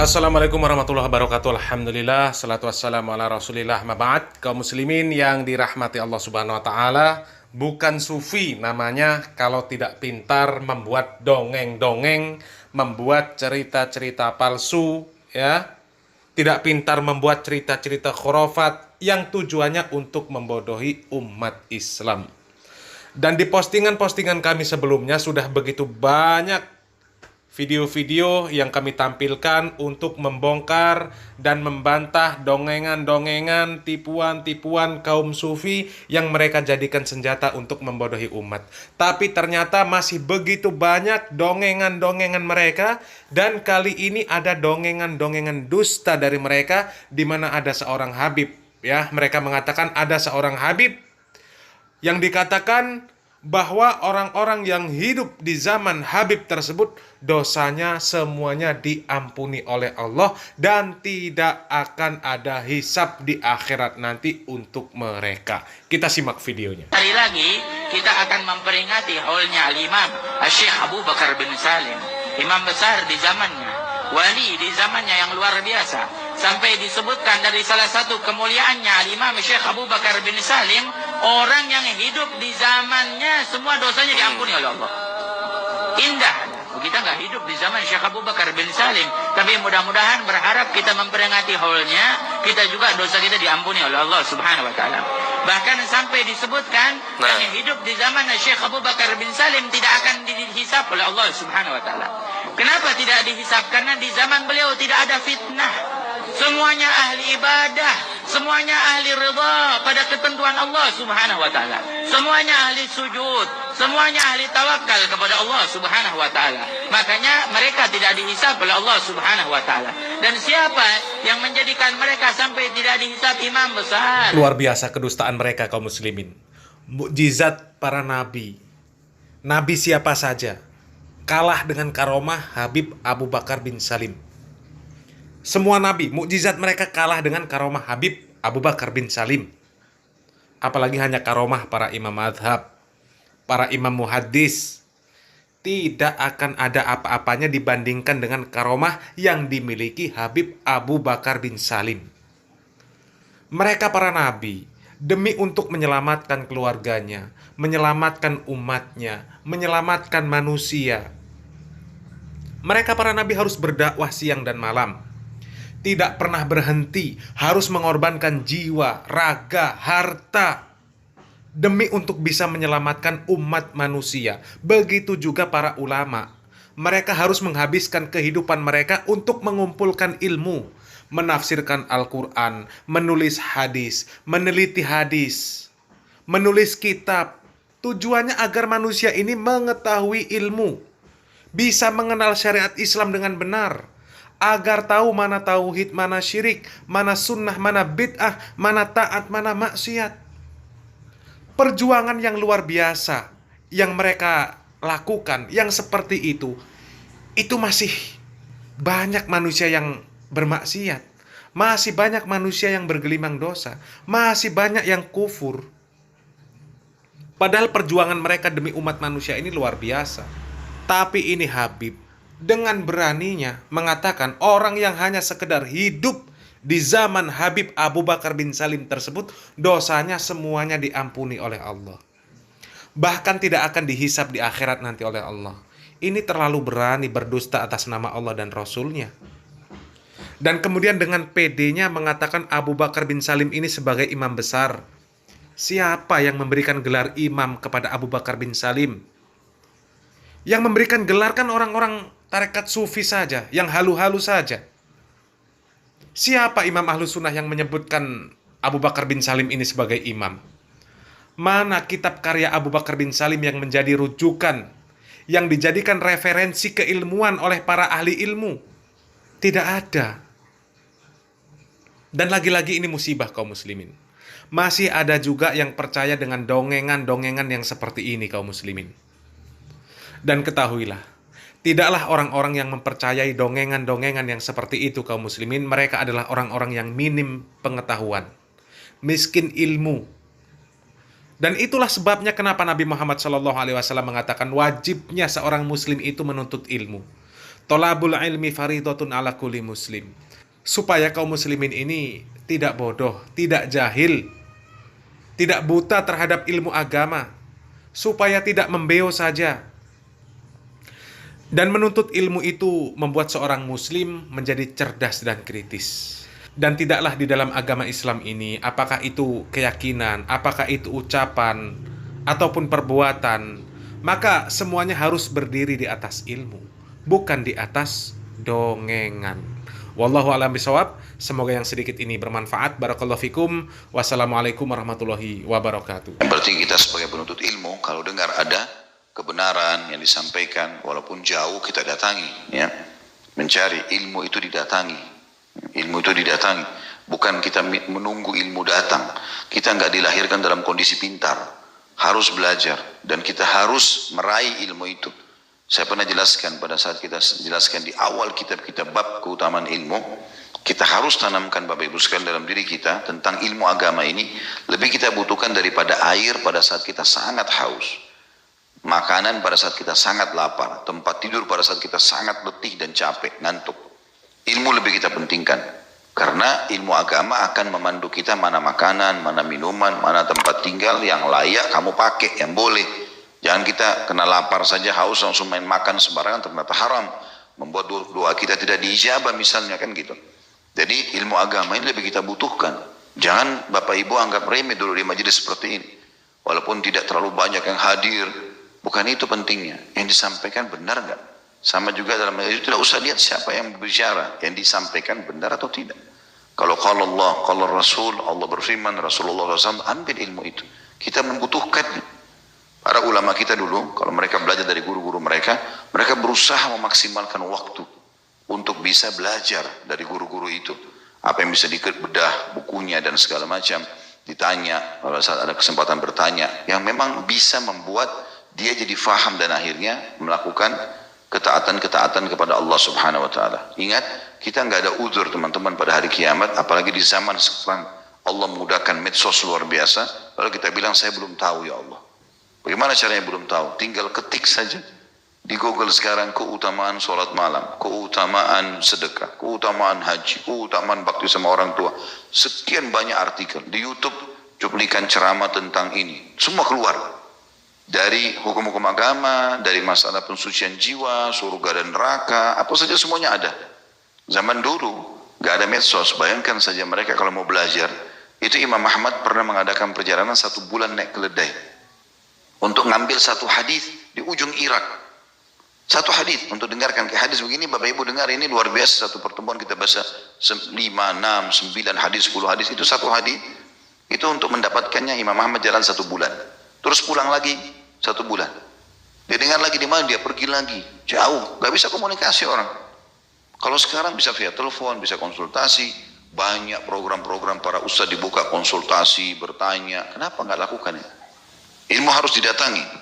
Assalamualaikum warahmatullahi wabarakatuh. Alhamdulillah, salatu wassalamu ala rasulillah, maba'ad. Kaum muslimin yang dirahmati Allah subhanahu wa ta'ala, bukan sufi namanya kalau tidak pintar membuat dongeng-dongeng, membuat cerita-cerita palsu, ya. Tidak pintar membuat cerita-cerita khurafat yang tujuannya untuk membodohi umat Islam. Dan di postingan-postingan kami sebelumnya sudah begitu banyak video-video yang kami tampilkan untuk membongkar dan membantah dongengan-dongengan, tipuan-tipuan kaum sufi yang mereka jadikan senjata untuk membodohi umat. Tapi ternyata masih begitu banyak dongengan-dongengan mereka, dan kali ini ada dongengan-dongengan dusta dari mereka, di mana ada seorang Habib. Ya, mereka mengatakan ada seorang Habib yang dikatakan bahwa orang-orang yang hidup di zaman Habib tersebut dosanya semuanya diampuni oleh Allah dan tidak akan ada hisab di akhirat nanti untuk mereka. Kita simak videonya. Hari lagi kita akan memperingati haulnya Al-Imam Syekh Abu Bakar bin Salim, imam besar di zamannya, wali di zamannya yang luar biasa. Sampai disebutkan dari salah satu kemuliaannya Al-Imam Syekh Abu Bakar bin Salim, orang yang hidup di zamannya semua dosanya diampuni oleh Allah. Indah. Kita nggak hidup di zaman Syekh Abu Bakar bin Salim, tapi mudah-mudahan berharap kita memperingati haulnya, kita juga dosa kita diampuni oleh Allah Subhanahu wa taala. Bahkan sampai disebutkan yang hidup di zaman Syekh Abu Bakar bin Salim tidak akan dihisab oleh Allah Subhanahu wa taala. Kenapa tidak dihisab? Karena di zaman beliau tidak ada fitnah. Semuanya ahli ibadah, semuanya ahli ridha pada ketentuan Allah Subhanahu wa taala. Semuanya ahli sujud, semuanya ahli tawakal kepada Allah Subhanahu wa taala. Makanya mereka tidak dihisab oleh Allah Subhanahu wa taala. Dan siapa yang menjadikan mereka sampai tidak dihisab? Imam besar. Luar biasa kedustaan mereka kaum muslimin. Mukjizat para nabi. Nabi siapa saja kalah dengan karomah Habib Abu Bakar bin Salim. Semua nabi, mukjizat mereka kalah dengan karomah Habib Abu Bakar bin Salim. Apalagi hanya karomah para imam madhab, para imam muhaddis. Tidak akan ada apa-apanya dibandingkan dengan karomah yang dimiliki Habib Abu Bakar bin Salim. Mereka para nabi, demi untuk menyelamatkan keluarganya, menyelamatkan umatnya, menyelamatkan manusia, mereka para nabi harus berdakwah siang dan malam. Tidak pernah berhenti, harus mengorbankan jiwa, raga, harta demi untuk bisa menyelamatkan umat manusia. Begitu juga para ulama. Mereka harus menghabiskan kehidupan mereka untuk mengumpulkan ilmu, menafsirkan Al-Quran, menulis hadis, meneliti hadis, menulis kitab. Tujuannya agar manusia ini mengetahui ilmu, bisa mengenal syariat Islam dengan benar, agar tahu mana tauhid, mana syirik, mana sunnah, mana bid'ah, mana taat, mana maksiat. Perjuangan yang luar biasa yang mereka lakukan, yang seperti itu masih banyak manusia yang bermaksiat, masih banyak manusia yang bergelimang dosa, masih banyak yang kufur. Padahal perjuangan mereka demi umat manusia ini luar biasa. Tapi ini Habib dengan beraninya mengatakan orang yang hanya sekedar hidup di zaman Habib Abu Bakar bin Salim tersebut dosanya semuanya diampuni oleh Allah. Bahkan tidak akan dihisab di akhirat nanti oleh Allah. Ini terlalu berani berdusta atas nama Allah dan Rasulnya. Dan kemudian dengan PD-nya mengatakan Abu Bakar bin Salim ini sebagai imam besar. Siapa yang memberikan gelar imam kepada Abu Bakar bin Salim? Yang memberikan gelar kan orang-orang tarekat sufi saja, yang halu-halu saja. Siapa imam ahlu sunnah yang menyebutkan Abu Bakar bin Salim ini sebagai imam? Mana kitab karya Abu Bakar bin Salim yang menjadi rujukan, yang dijadikan referensi keilmuan oleh para ahli ilmu? Tidak ada. Dan lagi-lagi ini musibah kaum muslimin. Masih ada juga yang percaya dengan dongengan-dongengan yang seperti ini kaum muslimin. Dan ketahuilah, tidaklah orang-orang yang mempercayai dongengan-dongengan yang seperti itu kaum muslimin, mereka adalah orang-orang yang minim pengetahuan, miskin ilmu. Dan itulah sebabnya kenapa Nabi Muhammad SAW mengatakan wajibnya seorang muslim itu menuntut ilmu. Tolabul ilmi faridatun ala kulli muslim. Supaya kaum muslimin ini tidak bodoh, tidak jahil, tidak buta terhadap ilmu agama, supaya tidak membeo saja. Dan menuntut ilmu itu membuat seorang muslim menjadi cerdas dan kritis. Dan tidaklah di dalam agama Islam ini, apakah itu keyakinan, apakah itu ucapan, ataupun perbuatan, maka semuanya harus berdiri di atas ilmu, bukan di atas dongengan. Wallahu a'lam bishawab. Semoga yang sedikit ini bermanfaat. Barakallahu fikum. Wassalamualaikum warahmatullahi wabarakatuh. Berarti kita sebagai penuntut ilmu, kalau dengar ada kebenaran yang disampaikan, walaupun jauh kita datangi, ya. Mencari ilmu itu didatangi. Ilmu itu didatangi. Bukan kita menunggu ilmu datang. Kita nggak dilahirkan dalam kondisi pintar. Harus belajar. Dan kita harus meraih ilmu itu. Saya pernah jelaskan pada saat kita jelaskan di awal kitab-kitab bab keutamaan ilmu, kita harus tanamkan Bapak Ibu sekalian dalam diri kita tentang ilmu agama ini. Lebih kita butuhkan daripada air pada saat kita sangat haus, makanan pada saat kita sangat lapar, tempat tidur pada saat kita sangat letih dan capek, ngantuk. Ilmu lebih kita pentingkan, karena ilmu agama akan memandu kita mana makanan, mana minuman, mana tempat tinggal yang layak kamu pakai, yang boleh. Jangan kita kena lapar saja, haus langsung main makan sembarangan, ternyata haram, membuat doa kita tidak diijabah misalnya, kan gitu. Jadi ilmu agama ini lebih kita butuhkan. Jangan Bapak Ibu anggap remeh dulu di majelis seperti ini, walaupun tidak terlalu banyak yang hadir. Bukan itu pentingnya, yang disampaikan benar nggak? Sama juga dalam majelis itu tidak usah lihat siapa yang berbicara, yang disampaikan benar atau tidak. Kalau qala Allah, qala Rasul, Allah berfirman, Rasulullah SAW, ambil ilmu itu. Kita membutuhkan. Para ulama kita dulu, kalau mereka belajar dari guru-guru mereka, mereka berusaha memaksimalkan waktu untuk bisa belajar dari guru-guru itu. Apa yang bisa dibedah bukunya dan segala macam, ditanya, pada saat ada kesempatan bertanya, yang memang bisa membuat dia jadi faham dan akhirnya melakukan ketaatan-ketaatan kepada Allah Subhanahu wa taala. Ingat, kita nggak ada uzur teman-teman pada hari kiamat, apalagi di zaman sekarang Allah mudahkan medsos luar biasa, lalu kita bilang saya belum tahu ya Allah. Bagaimana caranya belum tahu? Tinggal ketik saja di Google sekarang keutamaan sholat malam, keutamaan sedekah, keutamaan haji, keutamaan bakti sama orang tua. Sekian banyak artikel di YouTube, cuplikan ceramah tentang ini, semua keluar. Dari hukum-hukum agama, dari masalah pensucian jiwa, surga dan neraka, apa saja semuanya ada. Zaman dulu gak ada medsos, bayangkan saja mereka kalau mau belajar. Itu Imam Ahmad pernah mengadakan perjalanan 1 bulan naik keledai untuk ngambil satu hadis di ujung Irak. Satu hadis untuk dengarkan ke hadis begini, Bapak Ibu dengar, ini luar biasa. Satu pertemuan kita baca 5, 6, 9 hadis, 10 hadis, itu satu hadis. Itu untuk mendapatkannya Imam Ahmad jalan 1 bulan. Terus pulang lagi 1 bulan. Dia dengar lagi di mana, dia pergi lagi. Jauh, gak bisa komunikasi orang. Kalau sekarang bisa via telepon, bisa konsultasi. Banyak program-program para ustadz dibuka konsultasi, bertanya. Kenapa gak lakukan ya? Ilmu harus didatangi.